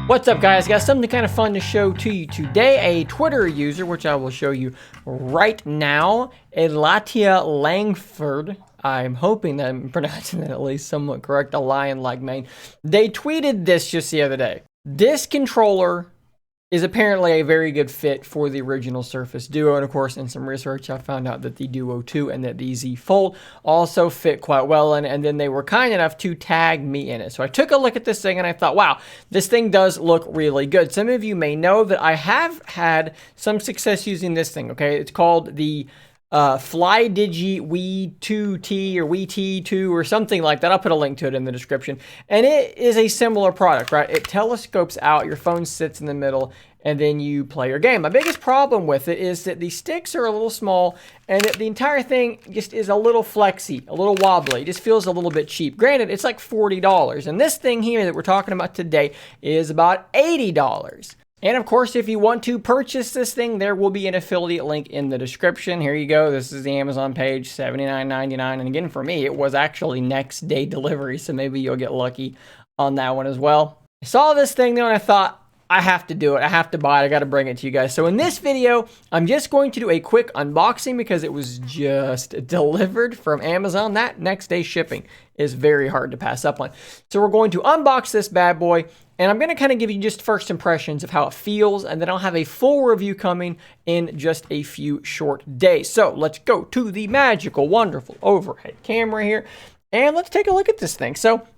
What's up, guys? Got something kind of fun to show to you today. A Twitter user, which I will show you right now, Elatia Langford. I'm hoping that I'm pronouncing that at least somewhat correct. A lion-like mane. They tweeted this just the other day. This controller is apparently a very good fit for the original Surface Duo, and of course in some research I found out that the Duo 2 and that the Z Fold also fit quite well in it, and then they were kind enough to tag me in it. So I took a look at this thing and I thought, wow, this thing does look really good. Some of you may know that I have had some success using this thing, okay? It's called the FlyDigi Wii 2T or Wii T2 or something like that. I'll put a link to it in the description. And it is a similar product, right? It telescopes out, your phone sits in the middle, and then you play your game. My biggest problem with it is that the sticks are a little small and that the entire thing just is a little flexy, a little wobbly. It just feels a little bit cheap. Granted, it's like $40. And this thing here that we're talking about today is about $80. And of course, if you want to purchase this thing, there will be an affiliate link in the description. Here you go. This is the Amazon page, $79.99. And again, for me, it was actually next day delivery. So maybe you'll get lucky on that one as well. I saw this thing though, and I thought, I have to do it. I have to buy it. I got to bring it to you guys. So in this video, I'm just going to do a quick unboxing because it was just delivered from Amazon. That next day shipping is very hard to pass up on. So we're going to unbox this bad boy, and I'm going to kind of give you just first impressions of how it feels, and then I'll have a full review coming in just a few short days. So let's go to the magical, wonderful overhead camera here, and let's take a look at this thing. So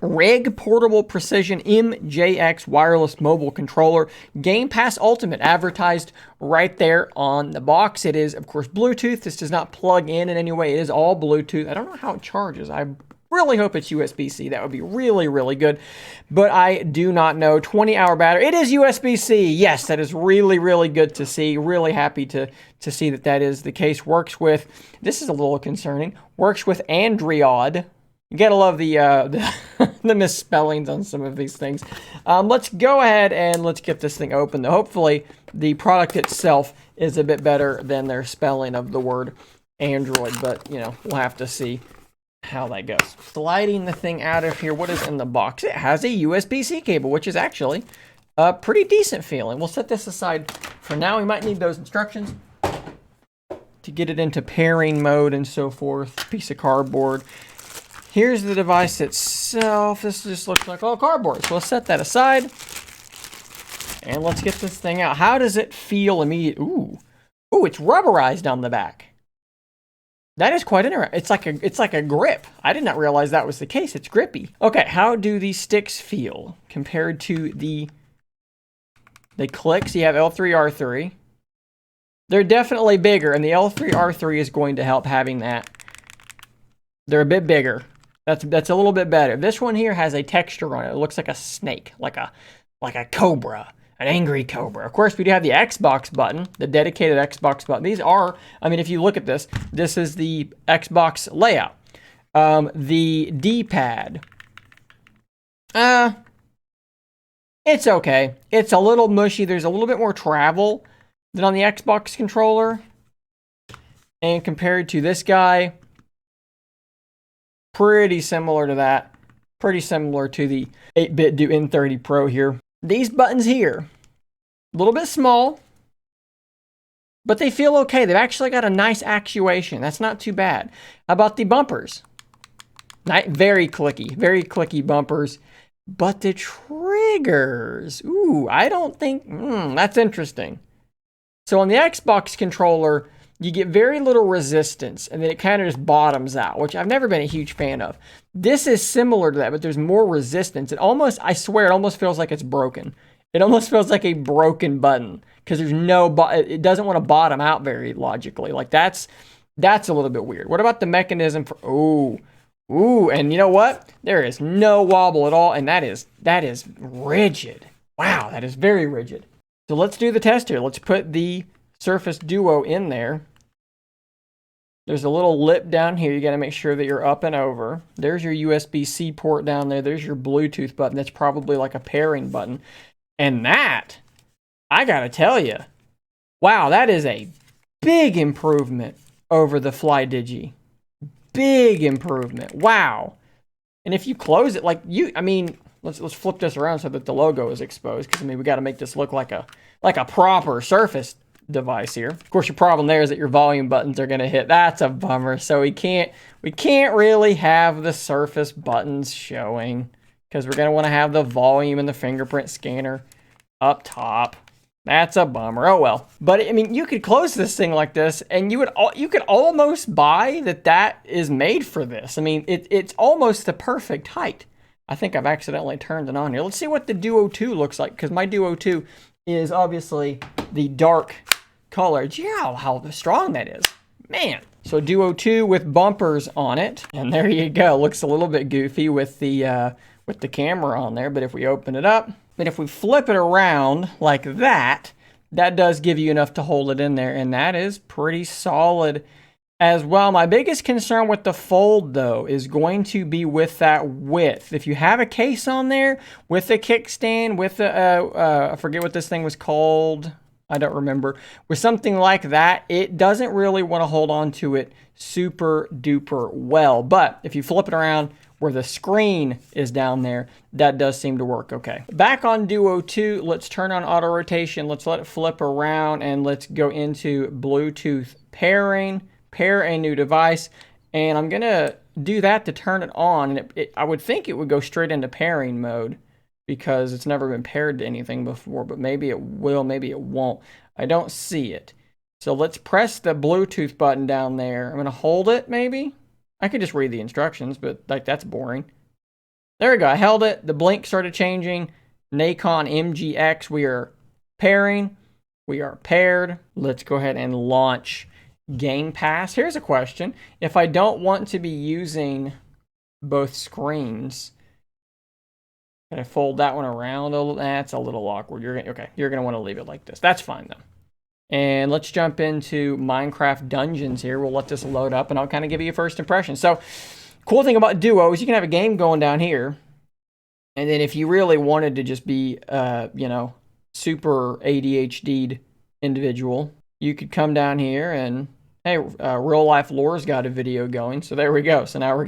RIG Portable Precision MJX Wireless Mobile Controller, Game Pass Ultimate, advertised right there on the box. It is, of course, Bluetooth. This does not plug in any way. It is all Bluetooth. I don't know how it charges. I really hope it's USB-C. That would be really, really good. But I do not know. 20-hour battery. It is USB-C. Yes, that is really, really good to see. Really happy to see that that is the case. Works with, this is a little concerning, works with Android. You gotta love the the misspellings on some of these things. Let's go ahead and let's get this thing open. Hopefully, the product itself is a bit better than their spelling of the word Android, but you know, we'll have to see how that goes. Sliding the thing out of here, what is in the box? It has a USB-C cable, which is actually a pretty decent feeling. We'll set this aside for now. We might need those instructions to get it into pairing mode and so forth. Piece of cardboard. Here's the device itself. This just looks like all cardboard. So let's set that aside. And let's get this thing out. How does it feel immediately? Ooh, it's rubberized on the back. That is quite interesting. It's like a grip. I did not realize that was the case. It's grippy. Okay, how do these sticks feel compared to the clicks? You have L3, R3. They're definitely bigger, and the L3, R3 is going to help having that. They're a bit bigger. That's a little bit better. This one here has a texture on it. It looks like a snake, like a cobra, an angry cobra. Of course, we do have the Xbox button, the dedicated Xbox button. These are, I mean, if you look at this, this is the Xbox layout. The D-pad. It's okay. It's a little mushy. There's a little bit more travel than on the Xbox controller. And compared to this guy, pretty similar to that. Pretty similar to the 8-bit Do N30 Pro here. These buttons here, a little bit small, but they feel okay. They've actually got a nice actuation. That's not too bad. How about the bumpers? Very clicky bumpers. But the triggers, ooh, I don't think, that's interesting. So on the Xbox controller, you get very little resistance, and then it kind of just bottoms out, which I've never been a huge fan of. This is similar to that, but there's more resistance. It almost, I swear, it almost feels like it's broken. It almost feels like a broken button, because there's no, it doesn't want to bottom out very logically. Like that's a little bit weird. What about the mechanism for, ooh, and you know what? There is no wobble at all, and that is rigid. Wow, that is very rigid. So let's do the test here. Let's put the Surface Duo in there. There's a little lip down here. You got to make sure that you're up and over. There's your USB-C port down there. There's your Bluetooth button. That's probably like a pairing button. And that, I got to tell you, wow, that is a big improvement over the FlyDigi. Big improvement. Wow. And if you close it, like I mean, let's flip this around so that the logo is exposed, because I mean we got to make this look like a proper Surface device here. Of course, your problem there is that your volume buttons are going to hit. That's a bummer. So we can't really have the Surface buttons showing, because we're going to want to have the volume and the fingerprint scanner up top. That's a bummer. Oh well. But I mean, you could close this thing like this, and you could almost buy that is made for this. I mean, it's almost the perfect height. I think I've accidentally turned it on here. Let's see what the Duo 2 looks like, because my Duo 2 is obviously the dark color. Yeah, how strong that is. Man. So Duo 2 with bumpers on it. And there you go. Looks a little bit goofy with the camera on there. But if we open it up, but if we flip it around like that, that does give you enough to hold it in there. And that is pretty solid as well. My biggest concern with the Fold, though, is going to be with that width. If you have a case on there with a kickstand, with I forget what this thing was called. I don't remember. With something like that, it doesn't really want to hold on to it super duper well. But if you flip it around where the screen is down there, that does seem to work okay. Back on Duo 2, let's turn on auto rotation. Let's let it flip around, and let's go into Bluetooth pairing, pair a new device. And I'm going to do that to turn it on. And I would think it would go straight into pairing mode, because it's never been paired to anything before, but maybe it will, maybe it won't. I don't see it. So let's press the Bluetooth button down there. I'm going to hold it, maybe. I could just read the instructions, but like that's boring. There we go. I held it. The blink started changing. Nikon MGX. We are pairing. We are paired. Let's go ahead and launch Game Pass. Here's a question. If I don't want to be using both screens, can I fold that one around a little? That's a little awkward. You're gonna want to leave it like this. That's fine though. And let's jump into Minecraft Dungeons here. We'll let this load up, and I'll kind of give you a first impression. So, cool thing about Duo is you can have a game going down here, and then if you really wanted to just be, super ADHD'd individual, you could come down here and, hey, Real Life Lore's got a video going. So there we go. So now we're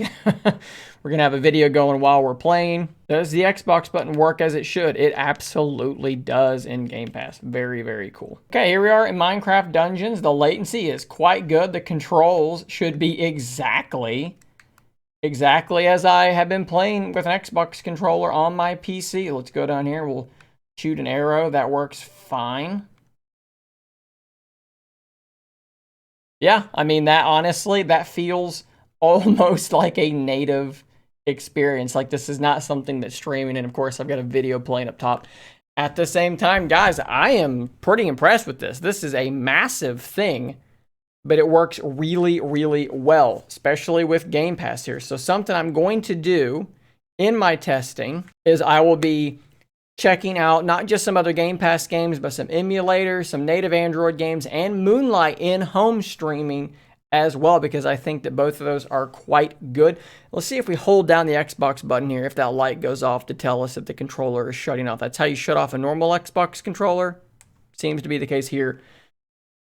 gonna have a video going while we're playing. Does the Xbox button work as it should? It absolutely does in Game Pass. Very, very cool. Okay, here we are in Minecraft Dungeons. The latency is quite good. The controls should be exactly as I have been playing with an Xbox controller on my PC. Let's go down here. We'll shoot an arrow. That works fine. Yeah, I mean, that honestly, that feels almost like a native experience. Like, this is not something that's streaming, and of course I've got a video playing up top at the same time. Guys, I am pretty impressed with this. This is a massive thing, but it works really, really well, especially with Game Pass here. So something I'm going to do in my testing is I will be checking out not just some other Game Pass games, but some emulators, some native Android games, and Moonlight in home streaming as well, because I think that both of those are quite good. Let's see if we hold down the Xbox button here, if that light goes off to tell us that the controller is shutting off. That's how you shut off a normal Xbox controller. Seems to be the case here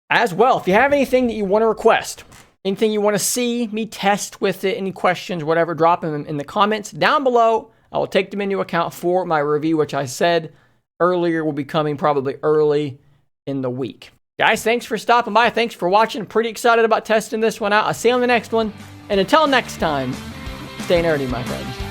as well. If you have anything that you want to request, anything you want to see me test with it, any questions, whatever, drop them in the comments down below. I will take them into account for my review, which I said earlier will be coming probably early in the week. Guys, thanks for stopping by. Thanks for watching. Pretty excited about testing this one out. I'll see you on the next one. And until next time, stay nerdy, my friends.